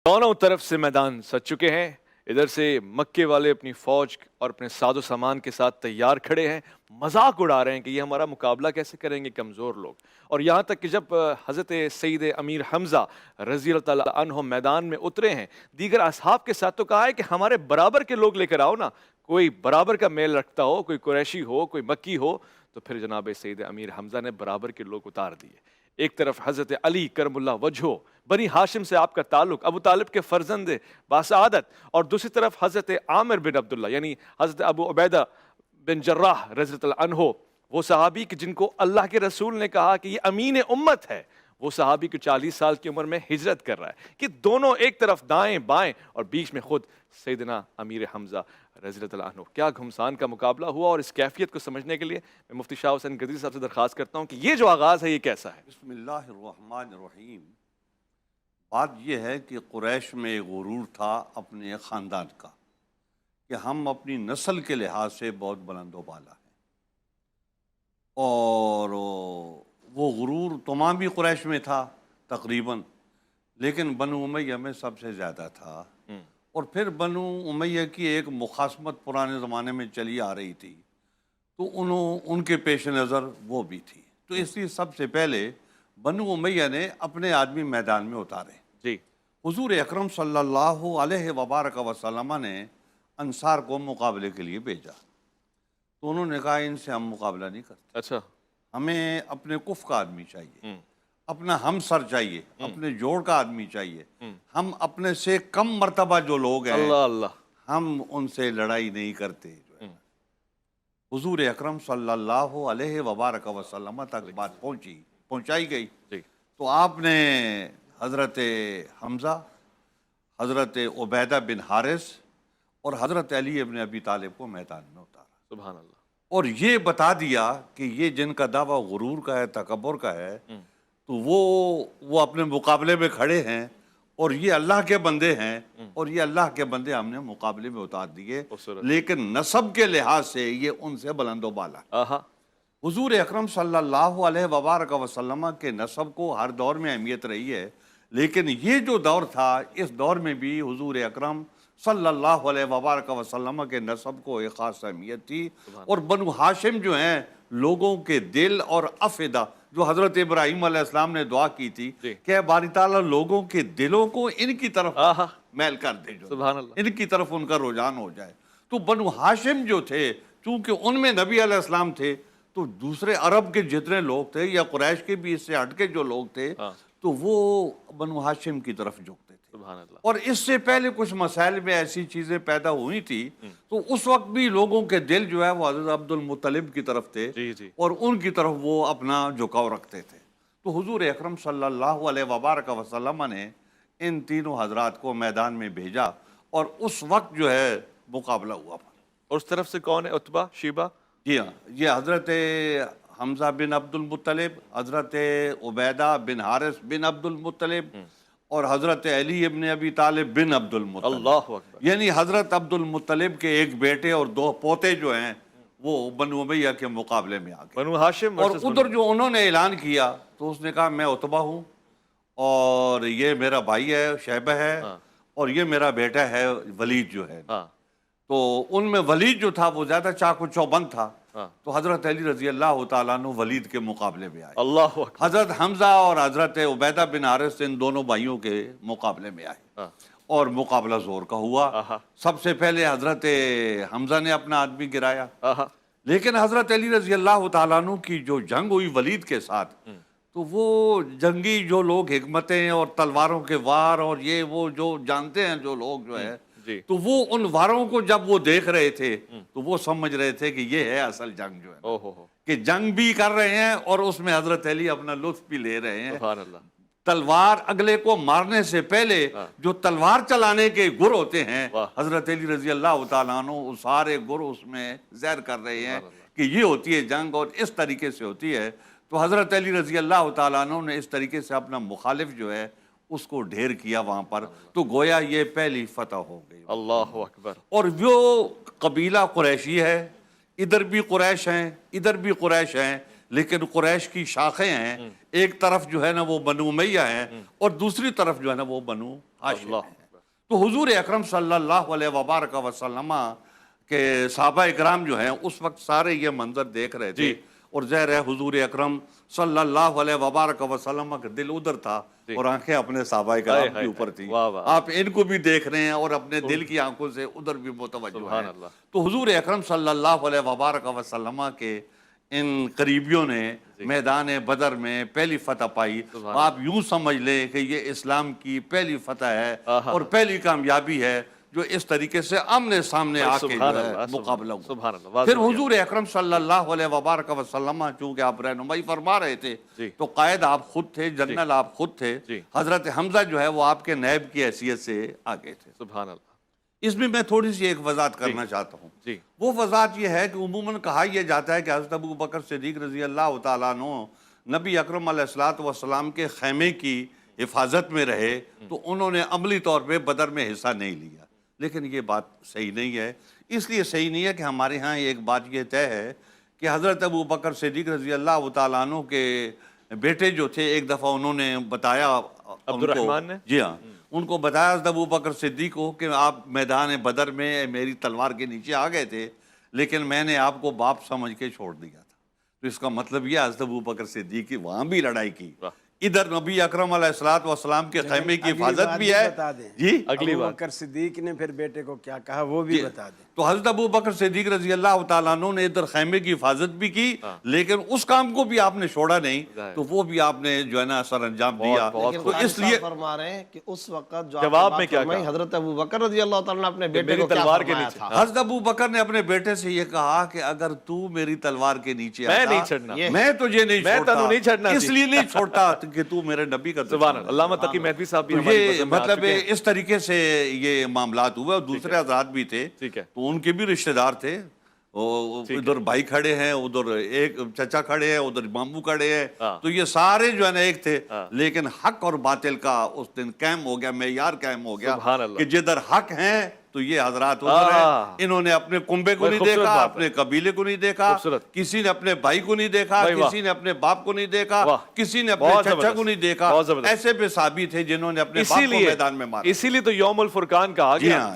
दोनों तरफ से मैदान सज चुके हैं। इधर से मक्के वाले अपनी फौज और अपने साजो सामान के साथ तैयार खड़े हैं, मजाक उड़ा रहे हैं कि ये हमारा मुकाबला कैसे करेंगे कमज़ोर लोग। और यहाँ तक कि जब हज़रत सईद अमीर हमज़ा रज़ी अल्लाह ताला अन्हो मैदान में उतरे हैं, दीगर असहाब के साथ तो कहा है कि हमारे बराबर के लोग लेकर आओ ना, कोई बराबर का मेल रखता हो, कोई कुरैशी हो, कोई मक्की हो। तो फिर जनाब सईद अमीर हमज़ा ने बराबर के लोग उतार दिए। एक तरफ हज़रत अली करमुल्लाह वजहो बनी हाशिम से आपका ताल्लुक, अबू तालिब के फर्जंद बासआदत, और दूसरी तरफ हज़रत आमिर बिन अब्दुल्ला यानी हज़रत अबू उबैदा बिन जर्राह रज़ियल्लाहु अन्हु, वो सहाबी कि जिनको अल्लाह के रसूल ने कहा कि ये अमीन उम्मत है, वो सहाबी को 40 साल की उम्र में हिजरत कर रहा है कि दोनों एक तरफ दाएं बाएं और बीच में खुद सैयदना अमीर हमज़ा रज़ियल्लाहु अन्हु। क्या घुमसान का मुकाबला हुआ, और इस कैफियत को समझने के लिए मैं मुफ्ती शाह हुसैन गदरी साहब से दरख्वास्त करता हूँ कि ये जो आगाज़ है ये कैसा है। बिस्मिल्लाहिर्रहमानिर्रहीम। बात यह है कि कुरैश में एक गुरूर था अपने ख़ानदान का कि हम अपनी नस्ल के लिहाज से बहुत बुलंदो बाला हैं, और वो गुरूर तमाम भी कुरैश में था तकरीबन, लेकिन बनु उमैया में सबसे ज़्यादा था। और फिर बनु उमैया की एक मुखासमत पुराने ज़माने में चली आ रही थी, तो उनके पेश नज़र वो भी थी। तो इसलिए सबसे पहले बनु उमैया ने अपने आदमी मैदान में उतारे जी। हुजूर अकरम सल्लल्लाहु अलैहि वबारक वसल्लम ने अंसार को मुकाबले के लिए भेजा। तो उन्होंने कहा इनसे हम मुकाबला नहीं करते, अच्छा, हमें अपने कुफ का आदमी चाहिए, अपना हमसर चाहिए, अपने जोड़ का आदमी चाहिए। हम अपने से कम मर्तबा जो लोग हैं अल्लाह अल्लाह, हम उनसे लड़ाई नहीं करते। जो है हुजूर अकरम सल्लल्लाहु अलैहि वबारक वसल्लम तक बात पहुंचाई गई। तो आपने हज़रत हमज़ा, हज़रत उबैदा बिन हारिस और हज़रत अली इब्न अबी तालिब को मैदान में उतारा। सुभान अल्लाह। और ये बता दिया कि ये जिनका दावा गुरूर का है, तकब्बुर का है, तो वो अपने मुकाबले में खड़े हैं, और ये अल्लाह के बंदे हैं, और ये अल्लाह के बंदे हमने मुकाबले में उतार दिए, लेकिन नसब के लिहाज से ये उनसे बुलंदो बाला। हुजूर अकरम सल्लल्लाहु अलैहि वबारक वसल्लम के नसब को हर दौर में अहमियत रही है, लेकिन ये जो दौर था, इस दौर में भी हुजूर अकरम सल्लल्लाहु अलैहि वबारक वसल्लम के नसब को एक ख़ास अहमियत थी। और बनु हाशिम जो हैं, लोगों के दिल और अफ़िदा, जो हज़रत इब्राहीम अलैहिस्सलाम ने दुआ की थी कि बारी ताला लोगों के दिलों को इनकी तरफ मैल कर दे, जो इनकी तरफ उनका रुझान हो जाए। तो बनु हाशिम जो थे, चूँकि उनमें नबी अलैहिस्सलाम थे, तो दूसरे अरब के जितने लोग थे या कुरैश के भी इससे हटके जो लोग थे, तो वो बनु हाशिम की तरफ झुकते थे। और इससे पहले कुछ मसाइल में ऐसी चीज़ें पैदा हुई थी, तो उस वक्त भी लोगों के दिल जो है वो हज़रत अब्दुल मुत्तलिब की तरफ थे, और उनकी तरफ वो अपना झुकाव रखते थे। तो हुजूर अकरम सल्लल्लाहु अलैहि वबारक वसल्लम ने इन तीनों हजरात को मैदान में भेजा, और उस वक्त जो है मुकाबला हुआ। और उस तरफ से कौन है? उतबा, शीबा? जी हाँ, ये हज़रत हमज़ा बिन अब्दुल मुत्तलिब, हज़रत उबैदा बिन हारिस बिन अब्दुल मुत्तलिब, और हज़रत अली इब्न अबी तालिब बिन अब्दुल मुत्तलिब। अल्लाहु अकबर। यानी यानी हज़रत अब्दुल मुत्तलिब के एक बेटे और दो पोते जो हैं वो बनु उमैया के मुकाबले में आ गए। बनु हाशिम। और उधर जो उन्होंने ऐलान किया, तो उसने कहा मैं उतबा हूँ, और ये मेरा भाई है शैबा है, और ये मेरा बेटा है वलीद जो है। तो उनमें वलीद जो था वो ज़्यादा चाकू चौबंद था, तो हज़रत अली रज़ी अल्लाह तआला अन्हु वलीद के मुकाबले में आए। अल्लाहु अकबर। हज़रत हमज़ा और हज़रत उबैदा बिन हारिस इन दोनों भाइयों के मुकाबले में आए, और मुकाबला जोर का हुआ। सबसे पहले हज़रत हमज़ा ने अपना आदमी गिराया, लेकिन हज़रत अली रज़ी अल्लाह तआला अन्हु की जो जंग हुई वलीद के साथ, तो वो जंगी जो लोग हिकमतें और तलवारों के वार और ये वो जो जानते हैं जो लोग जो है, तो वो उन वारों को जब वो देख रहे थे, तो वो समझ रहे थे कि ये है असल जंग जो है, कि जंग भी कर रहे हैं और उसमें हज़रत अली अपना लुत्फ भी ले रहे हैं। तलवार अगले को मारने से पहले जो तलवार चलाने के गुर होते हैं, हज़रत अली रज़ी अल्लाह तआला अन्हु सारे गुर उसमें ज़हर कर रहे हैं कि ये होती है जंग, और इस तरीके से होती है। तो हज़रत अली रज़ी अल्लाह तआला अन्हु ने इस तरीके से अपना मुखालिफ जो है उसको ढेर किया वहाँ पर, तो गोया ये पहली फतह हो गई। अल्लाहु अकबर। और वो कबीला कुरैशी है, इधर भी कुरैश हैं, इधर भी कुरैश हैं, لیکن قریش کی شاخیں ہیں، ایک طرف جو ہے نا وہ بنو امیہ ہیں اور دوسری طرف جو ہے نا وہ بنو ہاشم ہیں۔ تو حضور اکرم صلی اللہ علیہ وبارک وسلم کے صحابہ اکرام جو ہیں اس وقت سارے یہ منظر دیکھ رہے تھے، اور ظاہر ہے حضور اکرم صلی اللہ علیہ وبارک وسلم کا دل ادھر تھا اور آنکھیں اپنے صحابہ اکرام کے اوپر تھی۔ آپ ان کو بھی دیکھ رہے ہیں اور اپنے دل کی آنکھوں سے ادھر بھی متوجہ ہیں۔ تو حضور اکرم صلی اللہ علیہ وبارک وسلم کے ان قریبیوں نے میدان بدر میں پہلی فتح پائی۔ آپ یوں سمجھ لیں کہ یہ اسلام کی پہلی فتح ہے اور پہلی کامیابی ہے جو اس طریقے سے آمنے سامنے آ کے جو ہے مقابلہ ہوا۔ پھر حضور اکرم صلی اللہ علیہ وبارک وسلم چونکہ آپ رہنمائی فرما رہے تھے تو قائد آپ خود تھے، جنرل آپ خود تھے، حضرت حمزہ جو ہے وہ آپ کے نائب کی حیثیت سے آگے تھے۔ سبحان اللہ۔ اس میں میں تھوڑی سی ایک وضاحت کرنا چاہتا ہوں۔ وہ وضاحت یہ ہے کہ عموماً کہا یہ جاتا ہے کہ حضرت ابو بکر صدیق رضی اللہ تعالیٰ عنہ نبی اکرم علیہ الصلوۃ والسلام کے خیمے کی حفاظت میں رہے تو انہوں نے عملی طور پہ بدر میں حصہ نہیں لیا، لیکن یہ بات صحیح نہیں ہے۔ اس لیے صحیح نہیں ہے کہ ہمارے ہاں ایک بات یہ طے ہے کہ حضرت ابو بکر صدیق رضی اللہ تعالیٰ عنہ کے بیٹے جو تھے ایک دفعہ انہوں نے بتایا، عبد الرحمن نے، جی ہاں، ان کو بتایا حضرت ابو بکر صدیق کو کہ آپ میدان بدر میں میری تلوار کے نیچے آ گئے تھے لیکن میں نے آپ کو باپ سمجھ کے چھوڑ دیا تھا۔ تو اس کا مطلب یہ حضرت ابو بکر صدیق کی وہاں بھی لڑائی کی، ادھر نبی اکرم علیہ الصلوۃ والسلام کے خیمے کی حفاظت بھی ہے۔ جی اگلی بار ابو بکر صدیق نے پھر بیٹے کو کیا کہا وہ بھی بتا دیں۔ تو حضرت ابو بکر صدیق رضی اللہ تعالیٰ عنہ نے ادھر خیمے کی حفاظت بھی کی لیکن اس کام کو بھی آپ نے چھوڑا نہیں، تو وہ بھی آپ نے جو ہے نا سر انجام دیا۔ تو اس لیے فرما رہے ہیں کہ اس وقت جو جواب میں کیا کہا حضرت ابو بکر رضی اللہ تعالیٰ نے اپنے بیٹے کو تلوار کے نیچے، حضرت ابو بکر نے اپنے بیٹے سے یہ کہا کہ اگر تو میری تلوار کے نیچے میں آتا نہیں چھڑنا، میں تجھے نہیں چھوڑتا، اس لیے نہیں چھوڑتا کہ تو میرے نبی کا سبحان اللہ۔ علامہ تقی مہدوی صاحب بھی یہ مطلب اس طریقے سے یہ معاملات ہوئے، اور دوسرے حضرات بھی تھے تو ان کے بھی رشتہ دار تھے، ادھر بھائی کھڑے ہیں، ادھر ایک چچا کھڑے ہیں، ادھر ماموں کھڑے ہیں، تو یہ سارے جو ہے نا ایک تھے، لیکن حق اور باطل کا اس دن قائم ہو گیا، معیار قائم ہو گیا کہ جدھر حق ہیں تو یہ حضرات ادھر ہیں۔ انہوں نے اپنے کنبے کو نہیں دیکھا، اپنے قبیلے کو نہیں دیکھا، کسی نے اپنے بھائی کو نہیں دیکھا، کسی نے اپنے باپ کو نہیں دیکھا، کسی نے اپنے چچا کو نہیں دیکھا۔ ایسے بے صحابی تھے جنہوں نے اپنے باپ کو میدان میں مارا۔ اسی لیے تو یوم الفرقان کہا گیا۔